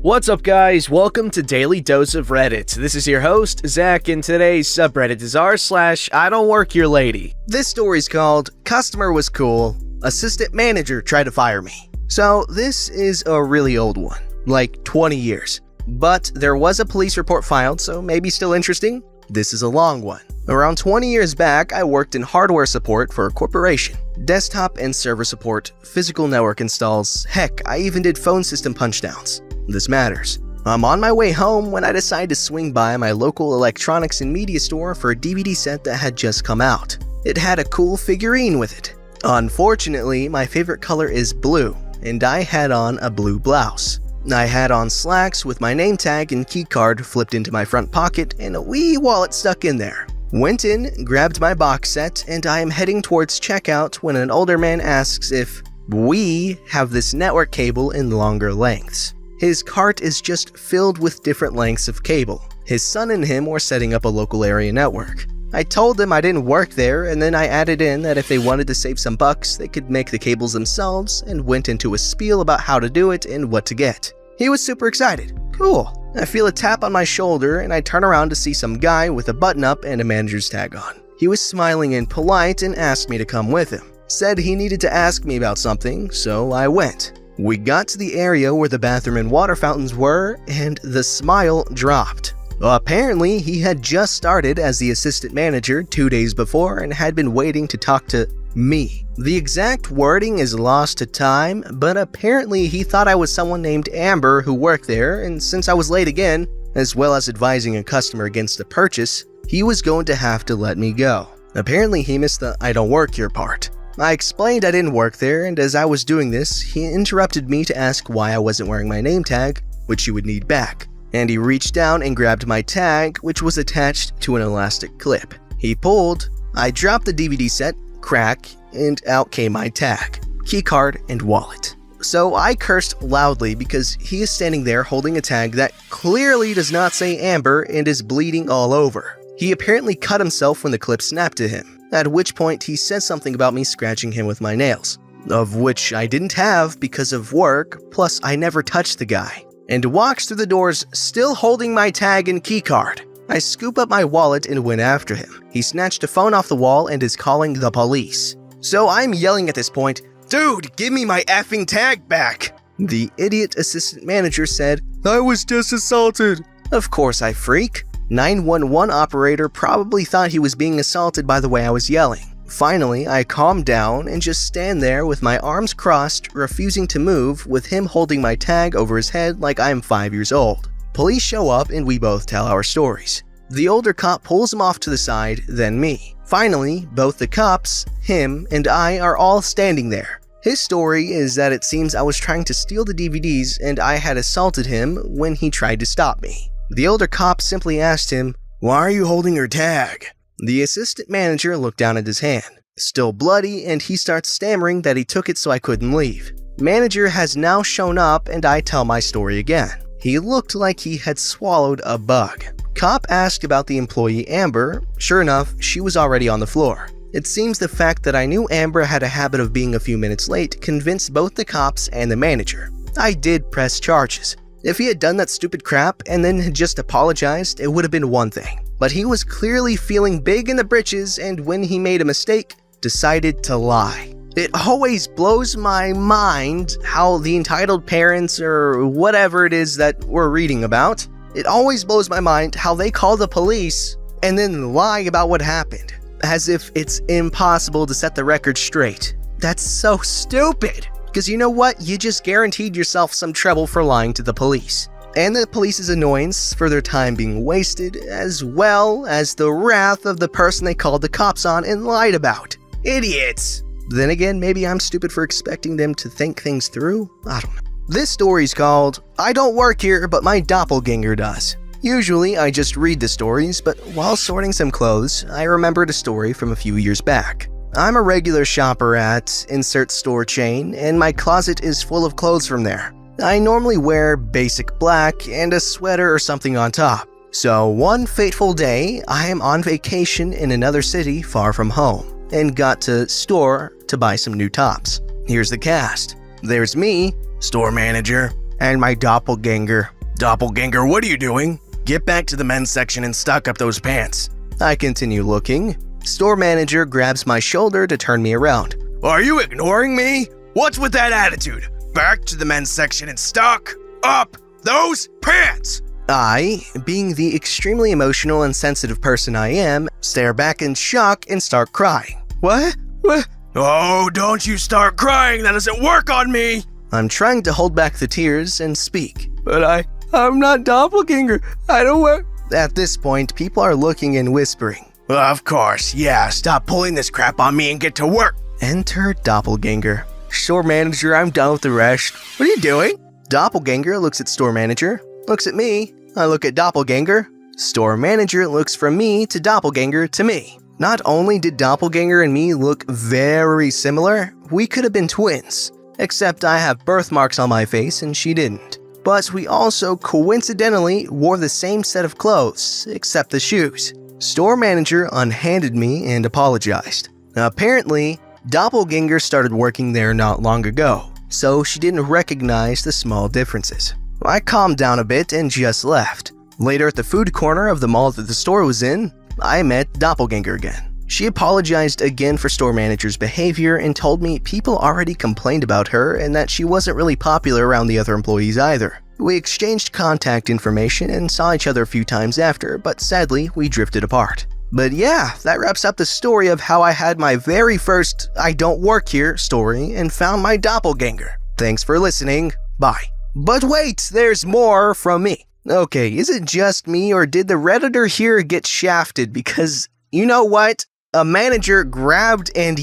What's up, guys? Welcome to Daily Dose of Reddit. This is your host, Zach, and today's subreddit is r/IDontWorkHereLady. This story's called Customer Was Cool, Assistant Manager Tried to Fire Me. So this is a really old one, like 20 years. But there was a police report filed, so maybe still interesting. This is a long one. Around 20 years back, I worked in hardware support for a corporation. Desktop and server support, physical network installs, heck, I even did phone system punchdowns. This matters. I'm on my way home when I decide to swing by my local electronics and media store for a DVD set that had just come out. It had a cool figurine with it. Unfortunately, my favorite color is blue, and I had on a blue blouse. I had on slacks with my name tag and keycard flipped into my front pocket and a wee wallet stuck in there. Went in, grabbed my box set, and I am heading towards checkout when an older man asks if we have this network cable in longer lengths. His cart is just filled with different lengths of cable. His son and him were setting up a local area network. I told them I didn't work there, and then I added in that if they wanted to save some bucks, they could make the cables themselves, and went into a spiel about how to do it and what to get. He was super excited. Cool. I feel a tap on my shoulder, and I turn around to see some guy with a button-up and a manager's tag on. He was smiling and polite and asked me to come with him. Said he needed to ask me about something, so I went. We got to the area where the bathroom and water fountains were, and the smile dropped. Apparently, he had just started as the assistant manager 2 days before and had been waiting to talk to me. The exact wording is lost to time, but apparently he thought I was someone named Amber who worked there, and since I was late again, as well as advising a customer against the purchase, he was going to have to let me go. Apparently, he missed the "I don't work here" part. I explained I didn't work there, and as I was doing this, he interrupted me to ask why I wasn't wearing my name tag, which you would need back. And he reached down and grabbed my tag, which was attached to an elastic clip. He pulled, I dropped the DVD set, crack, and out came my tag, keycard, and wallet. So I cursed loudly because he is standing there holding a tag that clearly does not say Amber and is bleeding all over. He apparently cut himself when the clip snapped to him, at which point he said something about me scratching him with my nails, of which I didn't have because of work, plus I never touched the guy, and walks through the doors still holding my tag and keycard. I scoop up my wallet and went after him. He snatched a phone off the wall and is calling the police. So I'm yelling at this point, "Dude, give me my effing tag back!" The idiot assistant manager said, "I was just assaulted." Of course I freak. 911 operator probably thought he was being assaulted by the way I was yelling. Finally, I calmed down and just stand there with my arms crossed, refusing to move, with him holding my tag over his head like I am 5 years old. Police show up and we both tell our stories. The older cop pulls him off to the side, then me. Finally, both the cops, him, and I are all standing there. His story is that it seems I was trying to steal the DVDs and I had assaulted him when he tried to stop me. The older cop simply asked him, "Why are you holding your tag?" The assistant manager looked down at his hand, still bloody, and he starts stammering that he took it so I couldn't leave. Manager has now shown up and I tell my story again. He looked like he had swallowed a bug. Cop asked about the employee Amber. Sure enough, she was already on the floor. It seems the fact that I knew Amber had a habit of being a few minutes late convinced both the cops and the manager. I did press charges. If he had done that stupid crap and then had just apologized, it would have been one thing. But he was clearly feeling big in the britches, and when he made a mistake, decided to lie. It always blows my mind how the entitled parents or whatever it is that we're reading about, it always blows my mind how they call the police and then lie about what happened, as if it's impossible to set the record straight. That's so stupid. Because you know what? You just guaranteed yourself some trouble for lying to the police. And the police's annoyance for their time being wasted, as well as the wrath of the person they called the cops on and lied about. Idiots! Then again, maybe I'm stupid for expecting them to think things through? I don't know. This story's called, "I Don't Work Here, But My Doppelganger Does." Usually, I just read the stories, but while sorting some clothes, I remembered a story from a few years back. I'm a regular shopper at insert store chain, and my closet is full of clothes from there. I normally wear basic black and a sweater or something on top. So one fateful day, I am on vacation in another city far from home, and got to store to buy some new tops. Here's the cast. There's me, store manager, and my doppelganger. Doppelganger, what are you doing? Get back to the men's section and stock up those pants. I continue looking. Store manager grabs my shoulder to turn me around. Are you ignoring me? What's with that attitude? Back to the men's section and stock up those pants! I, being the extremely emotional and sensitive person I am, stare back in shock and start crying. What? Oh, don't you start crying, that doesn't work on me! I'm trying to hold back the tears and speak. But I'm not doppelganger, I don't work. At this point, people are looking and whispering. Of course, yeah, stop pulling this crap on me and get to work. Enter doppelganger. Store manager, I'm done with the rest. What are you doing? Doppelganger looks at store manager, looks at me, I look at doppelganger. Store manager looks from me to doppelganger to me. Not only did doppelganger and me look very similar, we could have been twins. Except I have birthmarks on my face and she didn't. But we also coincidentally wore the same set of clothes, except the shoes. Store manager unhanded me and apologized. Apparently, doppelganger started working there not long ago, so she didn't recognize the small differences. I calmed down a bit and just left. Later at the food corner of the mall that the store was in, I met doppelganger again. She apologized again for store manager's behavior and told me people already complained about her and that she wasn't really popular around the other employees either. We exchanged contact information and saw each other a few times after, but sadly, we drifted apart. But yeah, that wraps up the story of how I had my very first I don't work here story and found my doppelganger. Thanks for listening. Bye. But wait, there's more from me. Okay, is it just me or did the Redditor here get shafted? Because, you know what? A manager grabbed and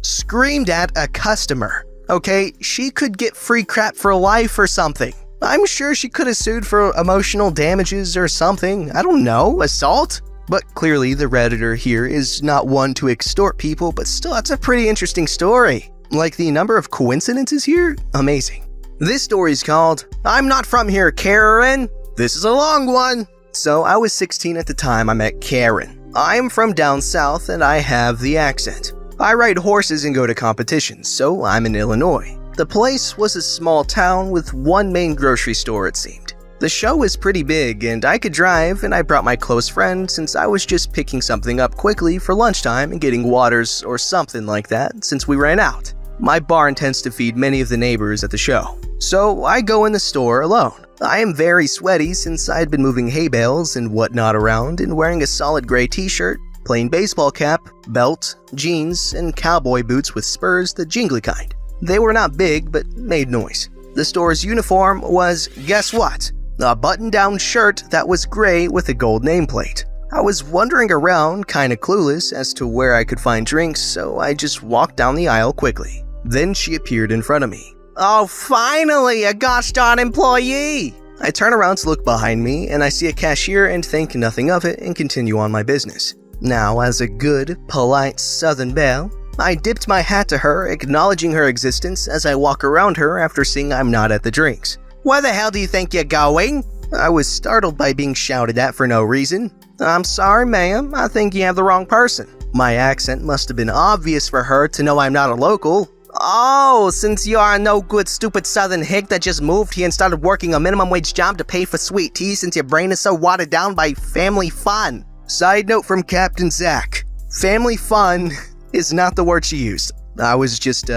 screamed at a customer. Okay, she could get free crap for life or something. I'm sure she could have sued for emotional damages or something. I don't know, assault? But clearly the Redditor here is not one to extort people, but still, that's a pretty interesting story. Like the number of coincidences here? Amazing. This story is called, I'm Not From Here, Karen. This is a long one. So I was 16 at the time I met Karen. I'm from down south and I have the accent. I ride horses and go to competitions, so I'm in Illinois. The place was a small town with one main grocery store, it seemed. The show was pretty big and I could drive, and I brought my close friend since I was just picking something up quickly for lunchtime and getting waters or something like that since we ran out. My barn tends to feed many of the neighbors at the show, so I go in the store alone. I am very sweaty since I had been moving hay bales and whatnot around and wearing a solid gray t-shirt, plain baseball cap, belt, jeans, and cowboy boots with spurs, the jingly kind. They were not big, but made noise. The store's uniform was, guess what? A button-down shirt that was gray with a gold nameplate. I was wandering around, kinda clueless as to where I could find drinks, so I just walked down the aisle quickly. Then she appeared in front of me. Oh, finally, a gosh darn employee! I turn around to look behind me, and I see a cashier and think nothing of it and continue on my business. Now, as a good, polite Southern belle, I dipped my hat to her, acknowledging her existence as I walk around her after seeing I'm not at the drinks. Where the hell do you think you're going? I was startled by being shouted at for no reason. I'm sorry, ma'am, I think you have the wrong person. My accent must have been obvious for her to know I'm not a local. Oh, since you are a no good stupid southern hick that just moved here and started working a minimum wage job to pay for sweet tea since your brain is so watered down by family fun. Side note from Captain Zach. Family fun is not the word she used. I was just,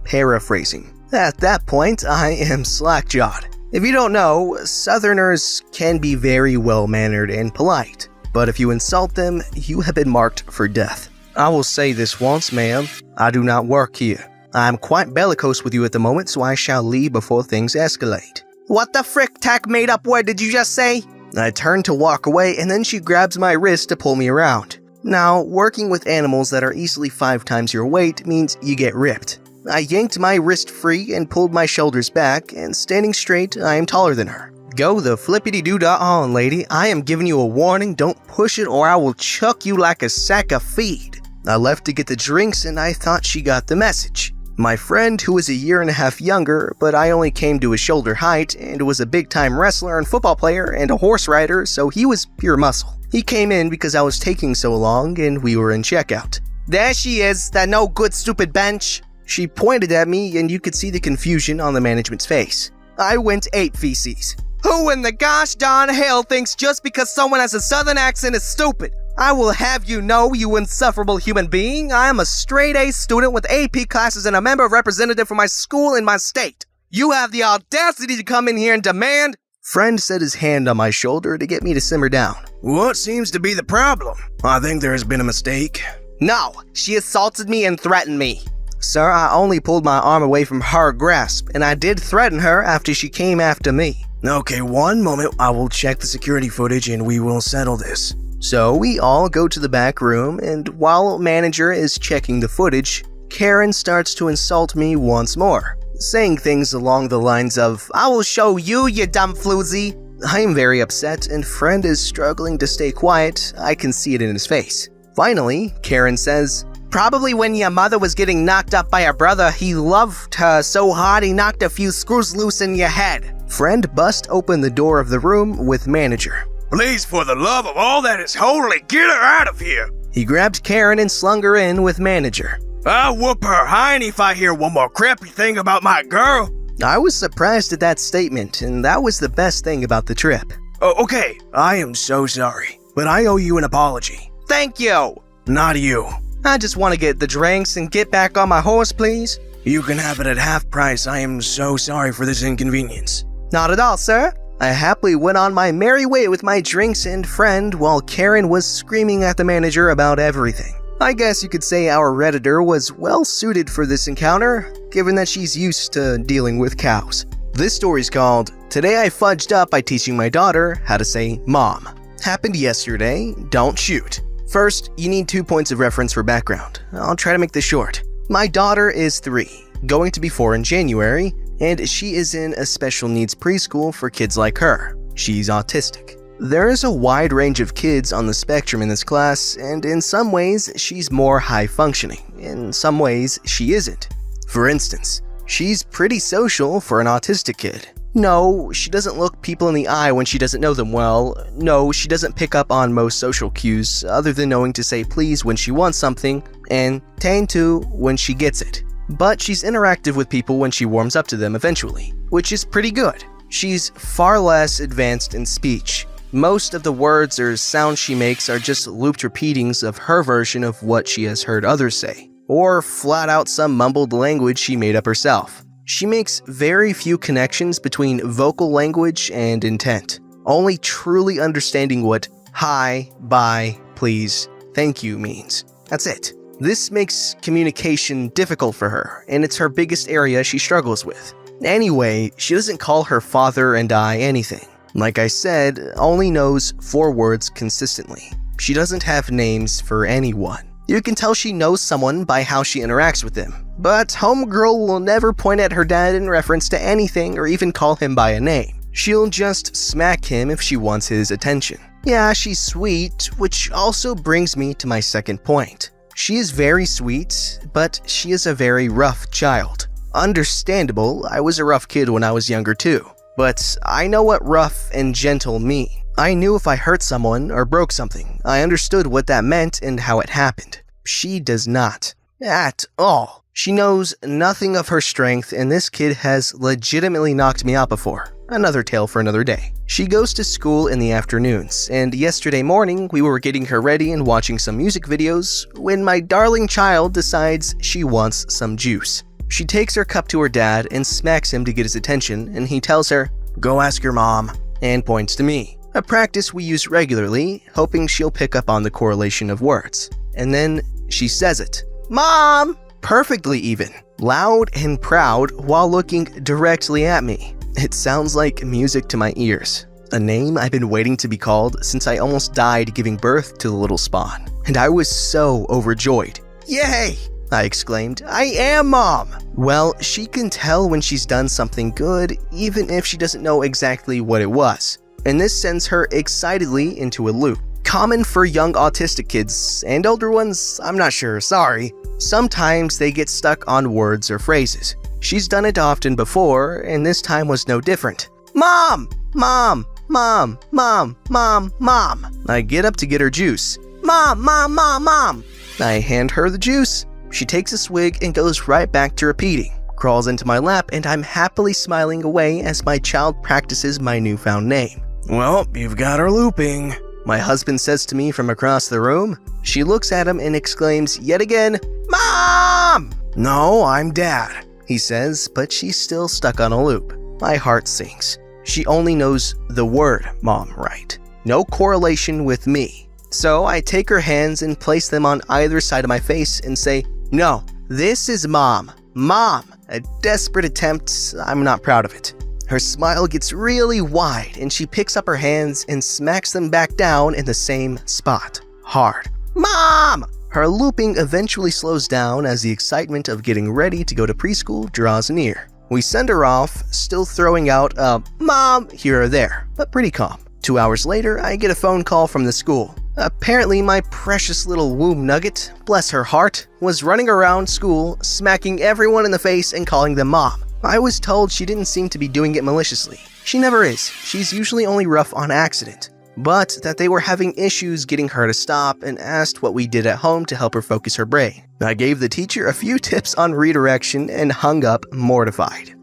paraphrasing. At that point, I am slack-jawed. If you don't know, Southerners can be very well-mannered and polite. But if you insult them, you have been marked for death. I will say this once, ma'am. I do not work here. I'm quite bellicose with you at the moment, so I shall leave before things escalate. What the frick tack made up word did you just say? I turn to walk away, and then she grabs my wrist to pull me around. Now, working with animals that are easily 5 times your weight means you get ripped. I yanked my wrist free and pulled my shoulders back, and standing straight, I am taller than her. Go the flippity-doo-dah on, lady. I am giving you a warning. Don't push it or I will chuck you like a sack of feed. I left to get the drinks, and I thought she got the message. My friend, who was a year and a half younger, but I only came to his shoulder height, and was a big-time wrestler and football player and a horse rider, so he was pure muscle. He came in because I was taking so long, and we were in checkout. There she is, that no good stupid bench. She pointed at me, and you could see the confusion on the management's face. I went ape feces. Who in the gosh darn hell thinks just because someone has a southern accent is stupid? I will have you know, you insufferable human being, I am a straight-A student with AP classes and a member representative for my school in my state. You have the audacity to come in here and demand— Friend set his hand on my shoulder to get me to simmer down. What seems to be the problem? I think there has been a mistake. No, she assaulted me and threatened me. Sir, I only pulled my arm away from her grasp, and I did threaten her after she came after me. Okay, one moment. I will check the security footage and we will settle this. So we all go to the back room, and while manager is checking the footage, Karen starts to insult me once more, saying things along the lines of, "I will show you, you dumb floozy." I am very upset, and friend is struggling to stay quiet. I can see it in his face. Finally, Karen says, "Probably when your mother was getting knocked up by her brother, he loved her so hard he knocked a few screws loose in your head." Friend bust open the door of the room with manager. Please, for the love of all that is holy, get her out of here. He grabbed Karen and slung her in with manager. I'll whoop her hiney if I hear one more crappy thing about my girl. I was surprised at that statement, and that was the best thing about the trip. Oh, okay, I am so sorry, but I owe you an apology. Thank you. Not you. I just want to get the drinks and get back on my horse, please. You can have it at half price. I am so sorry for this inconvenience. Not at all, sir. I happily went on my merry way with my drinks and friend while Karen was screaming at the manager about everything. I guess you could say our Redditor was well suited for this encounter, given that she's used to dealing with cows. This story's called Today I Fudged Up by Teaching My Daughter How to Say Mom. Happened yesterday, don't shoot. First, you need 2 points of reference for background. I'll try to make this short. My daughter is 3, going to be 4 in January, and she is in a special needs preschool for kids like her. She's autistic. There is a wide range of kids on the spectrum in this class, and in some ways, she's more high-functioning. In some ways, she isn't. For instance, she's pretty social for an autistic kid. No, she doesn't look people in the eye when she doesn't know them well. No, she doesn't pick up on most social cues, other than knowing to say please when she wants something, and thank you when she gets it. But she's interactive with people when she warms up to them eventually, which is pretty good. She's far less advanced in speech. Most of the words or sounds she makes are just looped repeatings of her version of what she has heard others say, or flat out some mumbled language she made up herself. She makes very few connections between vocal language and intent, only truly understanding what hi, bye, please, thank you means. That's it. This makes communication difficult for her, and it's her biggest area she struggles with. Anyway, she doesn't call her father and I anything. Like I said, only knows 4 words consistently. She doesn't have names for anyone. You can tell she knows someone by how she interacts with them, but homegirl will never point at her dad in reference to anything or even call him by a name. She'll just smack him if she wants his attention. Yeah, she's sweet, which also brings me to my second point. She is very sweet, but she is a very rough child. Understandable, I was a rough kid when I was younger too. But I know what rough and gentle mean. I knew if I hurt someone or broke something, I understood what that meant and how it happened. She does not. At all. She knows nothing of her strength, and this kid has legitimately knocked me out before. Another tale for another day. She goes to school in the afternoons, and yesterday morning we were getting her ready and watching some music videos when my darling child decides she wants some juice. She takes her cup to her dad and smacks him to get his attention, and he tells her, "Go ask your mom," and points to me. A practice we use regularly, hoping she'll pick up on the correlation of words. And then she says it. "Mom!" Perfectly even, loud and proud while looking directly at me. It sounds like music to my ears. A name I've been waiting to be called since I almost died giving birth to the little spawn. And I was so overjoyed. "Yay!" I exclaimed. "I am Mom!" Well, she can tell when she's done something good, even if she doesn't know exactly what it was. And this sends her excitedly into a loop. Common for young autistic kids, and older ones, I'm not sure, sorry. Sometimes they get stuck on words or phrases. She's done it often before, and this time was no different. "Mom! Mom! Mom! Mom! Mom! Mom!" I get up to get her juice. "Mom! Mom! Mom! Mom!" I hand her the juice. She takes a swig and goes right back to repeating. crawls into my lap and I'm happily smiling away as my child practices my newfound name. Well, you've got her looping. My husband says to me from across the room. She looks at him and exclaims yet again, "Mom!" No, I'm Dad. He says, but she's still stuck on a loop. My heart sinks. She only knows the word mom, right? No correlation with me. So I take her hands and place them on either side of my face and say, "No, this is mom. Mom!" A desperate attempt, I'm not proud of it. Her smile gets really wide and she picks up her hands and smacks them back down in the same spot. Hard. "Mom!" Her looping eventually slows down as the excitement of getting ready to go to preschool draws near. We send her off, still throwing out a "Mom" here or there, but pretty calm. 2 hours later, I get a phone call from the school. Apparently, my precious little womb nugget, bless her heart, was running around school, smacking everyone in the face and calling them mom. I was told she didn't seem to be doing it maliciously. She never is. She's usually only rough on accident. But that they were having issues getting her to stop and asked what we did at home to help her focus her brain. I gave the teacher a few tips on redirection and hung up mortified.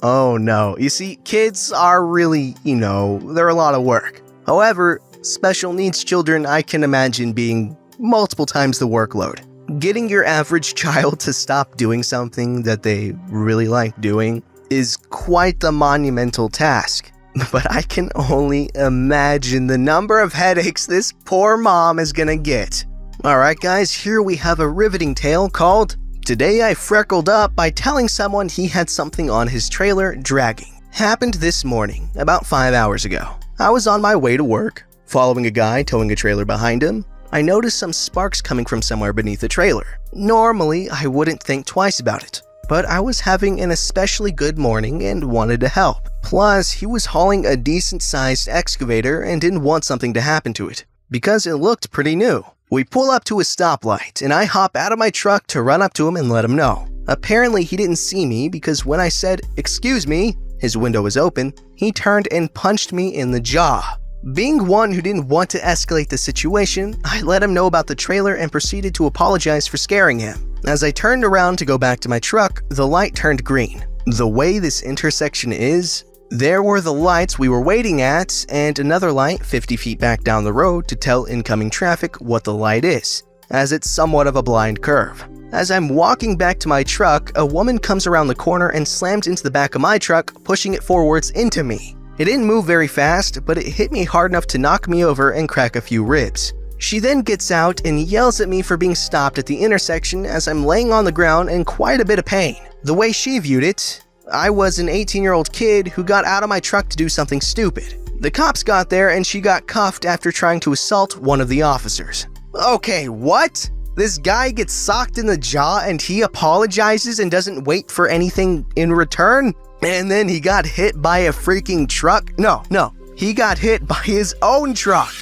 Oh no, you see, kids are really, they're a lot of work. However, special needs children I can imagine being multiple times the workload. Getting your average child to stop doing something that they really like doing is quite the monumental task. But I can only imagine the number of headaches this poor mom is gonna get. Alright guys, here we have a riveting tale called "Today I Freckled Up by Telling Someone He Had Something on His Trailer Dragging." Happened this morning, about 5 hours ago. I was on my way to work, following a guy towing a trailer behind him. I noticed some sparks coming from somewhere beneath the trailer. Normally, I wouldn't think twice about it, but I was having an especially good morning and wanted to help. Plus, he was hauling a decent-sized excavator and didn't want something to happen to it, because it looked pretty new. We pull up to a stoplight, and I hop out of my truck to run up to him and let him know. Apparently, he didn't see me because when I said, "Excuse me," his window was open, he turned and punched me in the jaw. Being one who didn't want to escalate the situation, I let him know about the trailer and proceeded to apologize for scaring him. As I turned around to go back to my truck, the light turned green. The way this intersection is, there were the lights we were waiting at and another light 50 feet back down the road to tell incoming traffic what the light is, as it's somewhat of a blind curve. As I'm walking back to my truck, a woman comes around the corner and slams into the back of my truck, pushing it forwards into me. It didn't move very fast, but it hit me hard enough to knock me over and crack a few ribs. She then gets out and yells at me for being stopped at the intersection as I'm laying on the ground in quite a bit of pain. The way she viewed it, I was an 18-year-old kid who got out of my truck to do something stupid. The cops got there and she got cuffed after trying to assault one of the officers. Okay, what? This guy gets socked in the jaw and he apologizes and doesn't wait for anything in return? And then he got hit by a freaking truck? No, he got hit by his own truck.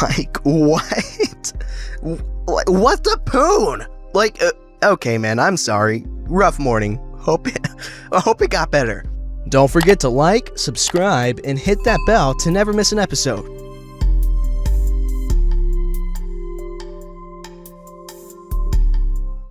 Like, what? What the poon? Like, okay man, I'm sorry. Rough morning. I hope it got better. Don't forget to like, subscribe, and hit that bell to never miss an episode.